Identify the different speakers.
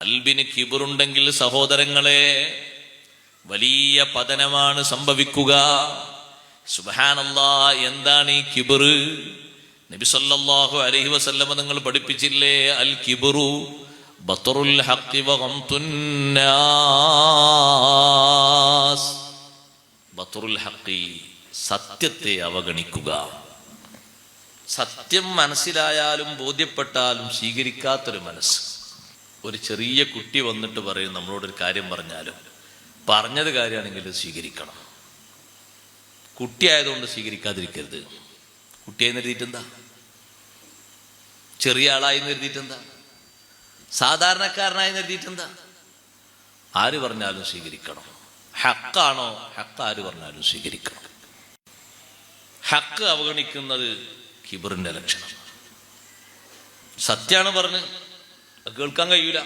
Speaker 1: കൽബിന് കിബറുണ്ടെങ്കിൽ സഹോദരങ്ങളെ വലിയ പതനമാണ് സംഭവിക്കുക. സുബ്ഹാനല്ലാഹ്, എന്താണ് ഈ കിബർ? നബി സല്ലല്ലാഹു അലൈഹി വസല്ലം നിങ്ങൾ പഠിപ്പിച്ചില്ലേ, അൽ കിബ്റു ബത്റുൽ ഹഖ് വ ഗംതുൻ നാസ്. ബത്റുൽ ഹഖ്, സത്യത്തെ അവഗണിക്കുക. സത്യം മനസ്സിലായാലും ബോധ്യപ്പെട്ടാലും സ്വീകരിക്കാത്തൊരു മനസ്സ്. ഒരു ചെറിയ കുട്ടി വന്നിട്ട് പറയും, നമ്മളോടൊരു കാര്യം പറഞ്ഞാലും പറഞ്ഞത് കാര്യമാണെങ്കിൽ സ്വീകരിക്കണം. കുട്ടിയായതുകൊണ്ട് സ്വീകരിക്കാതിരിക്കരുത്. കുട്ടിയായി കരുതിയിട്ടെന്താ? ചെറിയ ആളായി കരുതിയിട്ടെന്താ? സാധാരണക്കാരനായി കരുതിയിട്ടെന്താ? ആര് പറഞ്ഞാലും സ്വീകരിക്കണം. ഹക്കാണോ? ഹക്ക് ആര് പറഞ്ഞാലും സ്വീകരിക്കണം. ഹക്ക് അവഗണിക്കുന്നത് കിബറിന്റെ ലക്ഷണം. സത്യാണ് പറഞ്ഞ് കേൾക്കാൻ കഴിയൂല,